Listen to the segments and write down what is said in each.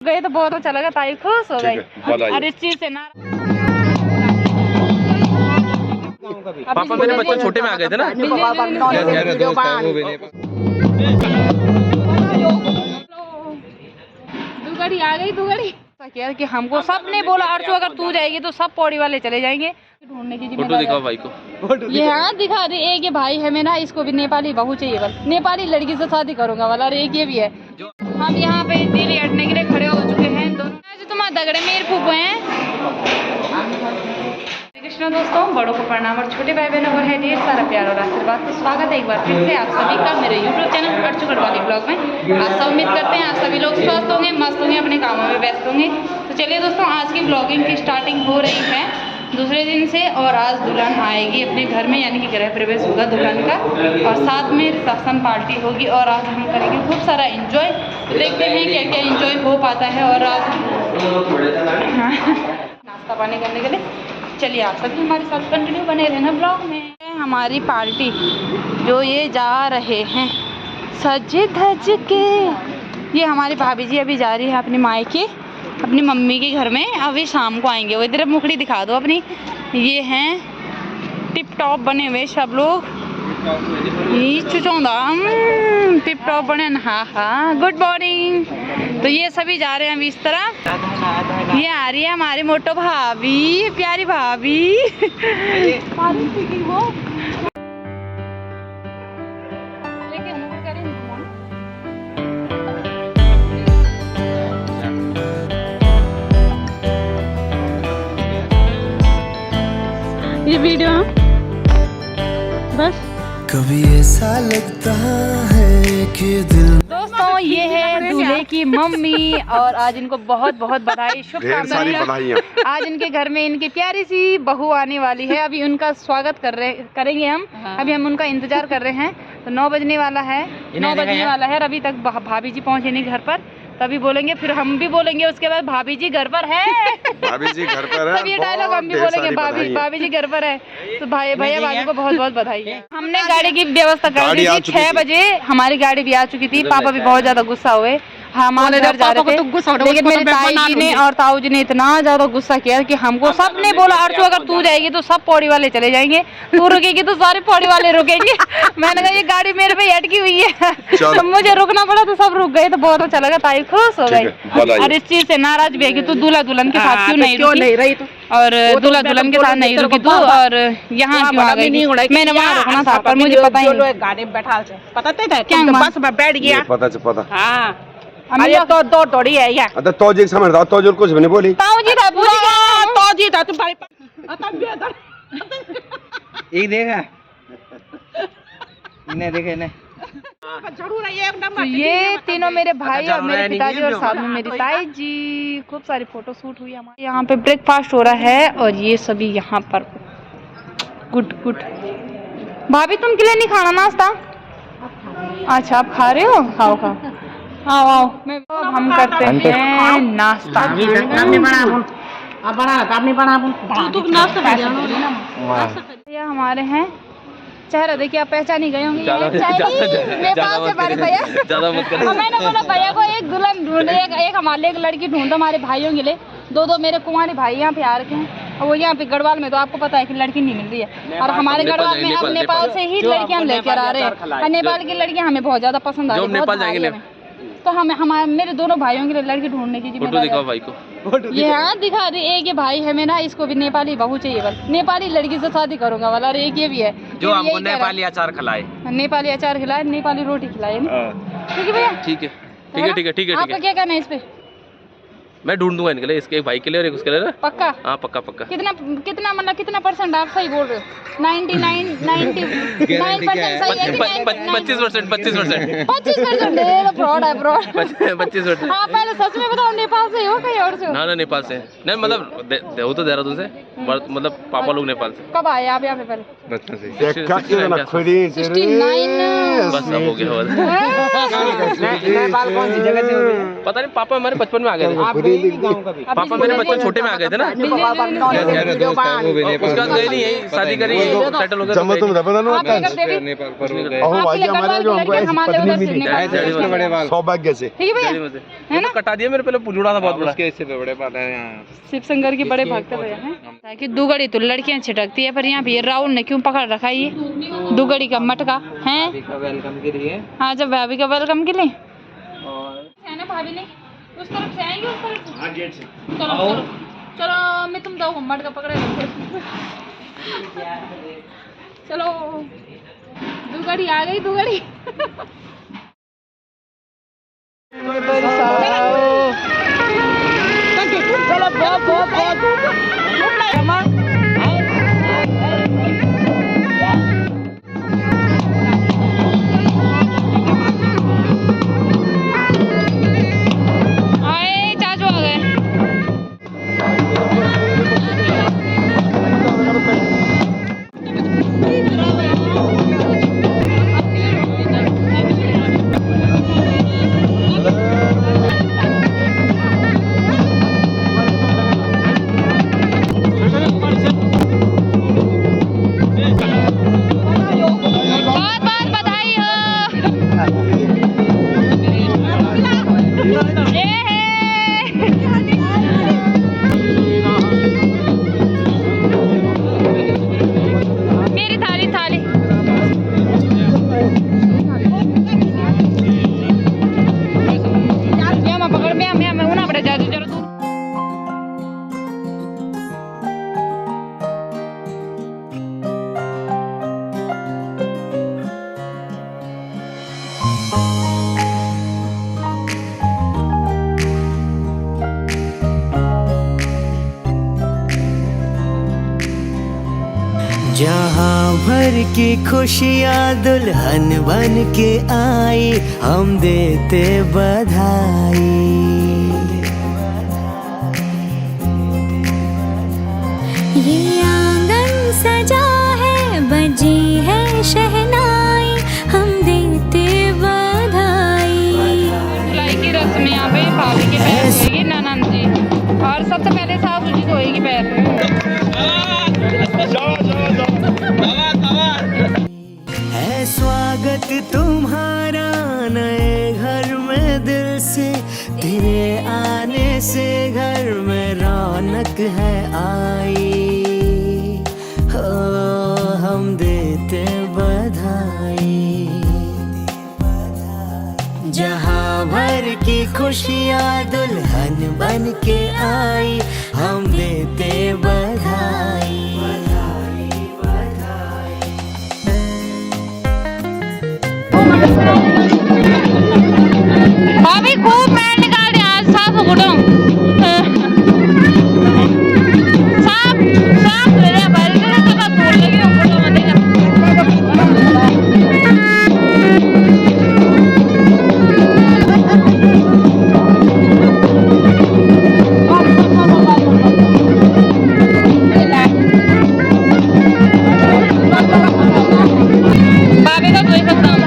गए तो बहुत अच्छा लगा, ताई खुश हो गई। और इस चीज से ना पापा मेरे बच्चे छोटे में आ गए थे ना। दुगड़ी आ गई, दुगड़ी क्या कि हमको सब ने बोला अर्चू अगर तू जाएगी तो सब पौड़ी वाले चले जाएंगे। ढूंढने की फोटो दिखाओ भाई को। ये हाँ दिखा दे। एक ये भाई है मेरा, इसको भी नेपाली बहू चाहिए, बल नेपाली लड़की से शादी करूंगा वाला। और एक ये भी है। हम यहाँ पे दिल्ली हटने के लिए खड़े हो चुके हैं दोनों। जो तुम्हारे दगड़े मेरे फूफो हैं। कृष्ण दोस्तों, बड़ों को प्रणाम और छोटे भाई बहनों को है ढेर सारा प्यार और आशीर्वाद। तो स्वागत है एक बार फिर से आप सभी का मेरे YouTube channel Archu Garhwali blog में। आज सब उम्मीद करते हैं आप सभी लोग स्वस्थ होंगे, मस्त होंगे, अपने कामों में व्यस्त होंगे। तो चलिए दोस्तों, आज की ब्लॉगिंग की स्टार्टिंग हो रही है दूसरे दिन से। और आज दुल्हन आएगी अपने घर में, यानी कि गृह प्रवेश होगा दुल्हन का, और साथ में रिसेप्शन पार्टी होगी। और आज हम करेंगे खूब सारा एंजॉय। तो देखते हैं क्या क्या एंजॉय हो पाता है। और आज नाश्ता पानी करने के लिए चलिए आप सभी हमारे साथ कंटिन्यू बने रहना ब्लॉग में। हमारी पार्टी जो ये जा रहे हैं सज धज के, ये हमारी भाभी जी अभी जा रही है अपनी मायके, अपनी मम्मी के घर में। अभी शाम को आएंगे वो। इधर मुखड़ी दिखा दो अपनी। ये हैं टिप टॉप बने हुए सब लोग। ये चुचौंदा टिप टॉप बने। हाँ हाँ, गुड मॉर्निंग। तो ये सभी जा रहे हैं अभी इस तरह। ये आ रही है हमारी मोटो भाभी, प्यारी भाभी। ये वीडियो बस कभी ऐसा लगता है कि दिल। दोस्तों, ये है दूल्हे की मम्मी और आज इनको बहुत बहुत बधाई, शुभकामनाएं। आज इनके घर में इनकी प्यारी सी बहू आने वाली है। अभी उनका स्वागत करेंगे हम। अभी हम उनका इंतजार कर रहे हैं। तो 9 बजने वाला है, 9 बजने वाला है और अभी तक भाभी जी पहुंचे नहीं घर पर। तभी बोलेंगे, फिर हम भी बोलेंगे उसके बाद भाभी जी घर पर है। भाभी जी घर पर है। तब ये डायलॉग हम भी बोलेंगे, भाभी जी घर पर है। तो भैया भाभी को बहुत बहुत बधाई। हमने गाड़ी की व्यवस्था कर दी थी 6 बजे। हमारी गाड़ी भी आ चुकी थी। पापा भी बहुत ज्यादा गुस्सा हुए। हमारे घर जा रहे थे, लेकिन मेरी ताई जी ने और ताऊ जी ने इतना ज्यादा गुस्सा किया कि हमको सब ने बोला अर्चू अगर तू जाएगी तो सब पौड़ी वाले चले जाएंगे, तू रुकेगी तो सारे पौड़ी वाले रुकेंगे। मैंने कहा ये गाड़ी मेरे पे अटकी हुई है। तो मुझे रुकना पड़ा तो सब रुक गए। तो बहुत अच्छा लगा, ताई खुश हो गई। और इस चीज से नाराज भी है कि तू दूल्हा दुल्हन के साथ क्यों नहीं रही तू, और दूल्हा दुल्हन के साथ नहीं रुकी तू, और यहाँ क्यों आ गई? मैंने वहाँ रुकना था पर मुझे पता ही नहीं। गाड़ी में बैठा पता था क्या बस में बैठ गया। पता। हाँ, अरे तो दो थोड़ी है यार। अरे तो जी समझ तो जो कुछ भी नहीं बोली। ताऊ जी था, तो जी था तुम्हारे पास। एक देखा इन्हें देखे ने। तो ये तीनों मेरे भाई और मेरे पिताजी और साथ में मेरी ताई जी। खूब सारी फोटो शूट हुई हमारे। यहाँ पे ब्रेकफास्ट हो रहा है और ये सभी यहाँ पर। गुड भाभी, तुम के लिए नहीं खाना नाश्ता? अच्छा, आप खा रहे हो? खाओ आओ। हम करते हैं नाश्ता। भैया हमारे हैं, चेहरा देखिए, आप पहचान ही गए होंगे। नेपाल से हमारे भैया। मैंने बोला भैया को एक दुल्हन ढूंढे, एक हमारे लिए एक लड़की ढूंढो हमारे भाइयों के लिए। 2 मेरे कुंवारे भाई यहाँ पे आ रखे हैं। और वो यहाँ पे गढ़वाल में तो आपको पता है कि लड़की नहीं मिल रही है। और हमारे गढ़वाल में अब नेपाल से ही लड़कियाँ लेकर आ रहे हैं। और नेपाल की लड़कियाँ हमें बहुत ज्यादा पसंद आ रही है। तो हमारे मेरे दोनों भाइयों के लिए लड़की ढूंढने की जिम्मेदारी भाई को। ये हाँ दिखा दे। एक ये भाई है मेरा, इसको भी नेपाली बहू चाहिए, बल नेपाली लड़की से शादी करूंगा वाला। और एक ये भी है जो हमको नेपाली अचार खिलाए, नेपाली रोटी खिलाए। ठीक है भैया, ठीक है। आपका क्या कहना है इस पे? मैं ढूंढ दूंगा इनके लिए, इसके एक भाई के लिए और एक उसके लिए ना। पक्का? हाँ पक्का। कितना मतलब कितना % आप सही बोल रहे हो? 99% सही है कि 25%। 25%। हाँ, पहले सच में बताओ, नेपाल से हो कहीं और से हो? ना नेपाल से नहीं, मतलब देहू तो देहरादून से, मतलब पापा लोग नेपाल से। कब आए आप यहाँ पे? पहले बचपन से। 69 बस अब हो गया। नेपाल कौन सी जगह से? पता नहीं, पापा हमारे बचपन में आ गए थे। पापा मेरे बच्चे छोटे में आ गए थे ना, उसका गए नहीं यही शादी करी सेटल हो गया। तुम पता ना भाई हमारे जो हमको ऐसी पत्नी मिली सौभाग्य से, ठीक है भैया, है ना? कटा दिया मेरे, पहले पुलूड़ा था बहुत बड़ा। शिव शंकर के बड़े भक्त भैया हैं। ताकि दुगड़ी तो लड़कियां छिटकती है, पर यहाँ पे ये राहुल ने क्यों पकड़ रखा है ये दुगड़ी का मटका है? वेलकम के लिए। हाँ, जब भाभी का वेलकम के लिए है ना, भाभी ने उस तरफ से आएंगे, उस तरफ से। हाँ, गेट से। चलो चलो चलो, मैं तुम दो मटका पकड़े चलो, दुगड़ी आ गई, दुगड़ी। जहाँ भर की खुशियाँ दुल्हन बन के आई, हम देते बधाई। ये आंगन सजा है, बजी है शहनाई, हम देते बधाई। धुलाई की रस्म यहाँ पे भाभी के पैर धोएगी ननद जी, और सबसे पहले सासू जी धोएगी पैर। है स्वागत तुम्हारा नए घर में दिल से, तेरे आने से घर में रौनक है आई। हो हम देते बधाई। जहाँ भर की खुशियाँ दुल्हन बन के आई, हम देते बधाई। भाभी खूब पैर निकाल दिया आज, साफ घुटो साफ साफ ले लिया, बारिश से सब तोड़ लगी फोटो बनेगा। भाभी का कोई सकता हूँ।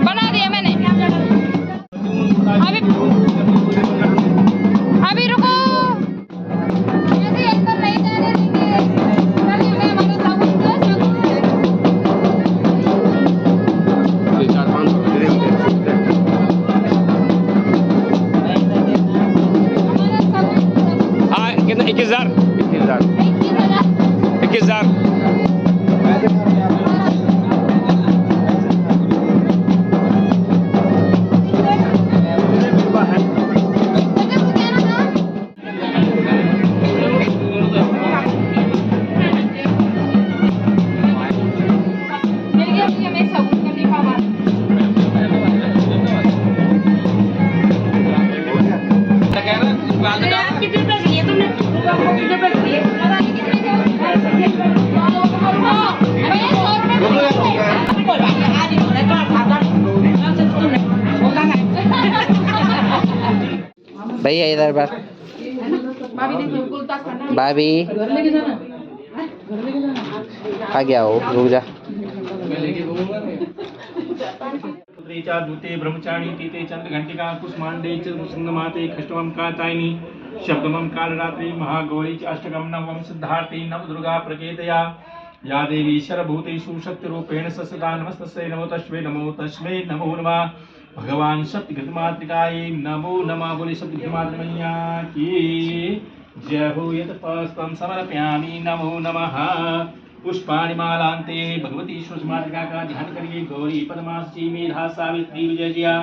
बना दिया मैंने। अभी रुको, ऐसे अंदर नहीं जाने देंगे। कितना 21,000 21,000 भैया इधर बार भाभी आगे आओ, रुक जा। दूते ब्रह्मचारी तीते चंद्र घंटिका कुष्मांडे च संगमाते खष्टवम कातायनी शब्दमम कालरात्रि महागौरी च अष्टकम नवम सिद्धार्थी नव दुर्गा प्रकेतया या देवी सर्वभूतेषु शक्तिरूपेण सदा नमस्तस्यै नमो तस्मै नमो नमः भगवान सत्यघृतमातृकाय नमो नमः। बोले सत्यघृतमातृमैया की जय हो। यत् पुष्पं समर्पयामि नमो नमः। पुष्पाणि मालान्ते भगवती सूक्ष्मातृका का ध्यान करिए। गौरी पद्मासी मेधा सावित्री विजया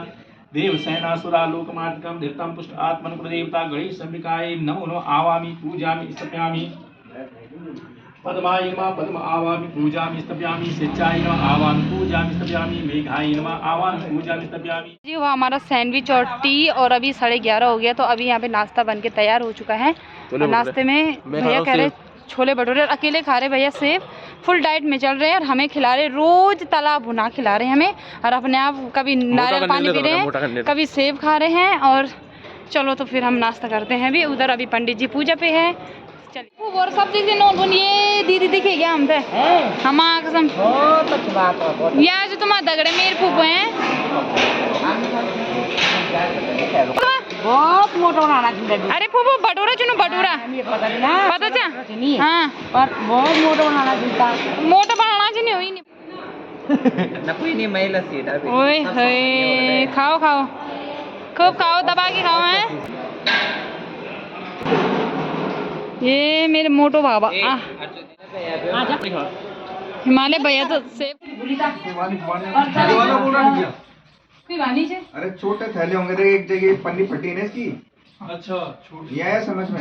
देवसेनासुरा लोकमातृकं धीर्तं पुष्ट आत्मन कुलदेवता गणेश अंबिकाय नमो नमः। आवामि पूजामि स्तप्यामि पद्माय नमः। पद्म आवामि पूजामि स्तप्यामि। स्वेच्छाय नमः। आवामि पूजामि स्तप्यामि। मेघाय नमः। आवामि पूजामि स्तप्यामि। जी हुआ हमारा सैंडविच और टी और अभी 11:30 हो गया, तो अभी यहाँ पे नाश्ता बन के तैयार हो चुका है। और नाश्ते में भैया कह रहे छोले भटूरे, अकेले खा रहे भैया सेब, फुल डाइट में चल रहे हैं और हमें खिला रहे, रोज तला भुना खिला रहे हैं हमें, और अपने आप कभी नारियल पानी पी रहे हैं, कभी सेब खा रहे हैं। और चलो तो फिर हम नाश्ता करते हैं। अभी उधर अभी पंडित जी पूजा पे है। चलिए और सब चीजें नोट बनिए। दीदी दिखेगी हम पे, हम कसम यहाँ जो तुम्हारा दगड़े मेरे फूफो हैं। बहुत मोटा बनाना चाहिए। अरे फूफो भटूरा चुनो, भटूरा पता चा हाँ, पर बहुत मोटा बनाना चाहिए। मोटा बनाना चाहिए हुई नहीं। ओए होए, खाओ खाओ खूब खाओ, दबा के खाओ हैं। ये मेरे मोटो बाबा हिमालय भैया तो सेब। अरे छोटे थैले होंगे तो एक जगह पन्नी फटी है ना इसकी। अच्छा ये है समझ में।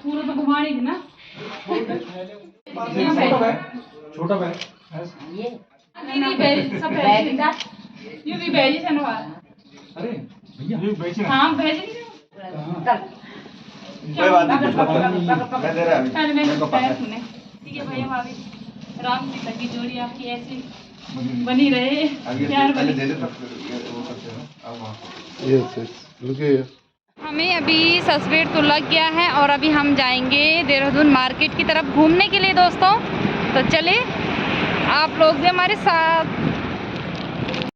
पूरा तो घुमानी थी ना। छोटा बैग ये भी भेजी से नवा। अरे भैया ये बेच रहा। हाँ भेजी कोई बात नहीं, कुछ मतलब मैं दे रहा हूं। मेरे को पता है। ठीक है भैया भाभी, राम सीता की जोड़ी आपकी ऐसी बनी रहे। प्यार बनी। दे दे तब वो करते हैं अब वहां। यस रुकिए। हमें अभी ससपेट तो लग गया है और अभी हम जाएंगे देहरादून मार्केट की तरफ घूमने के लिए दोस्तों। तो चले आप लोग भी हमारे साथ।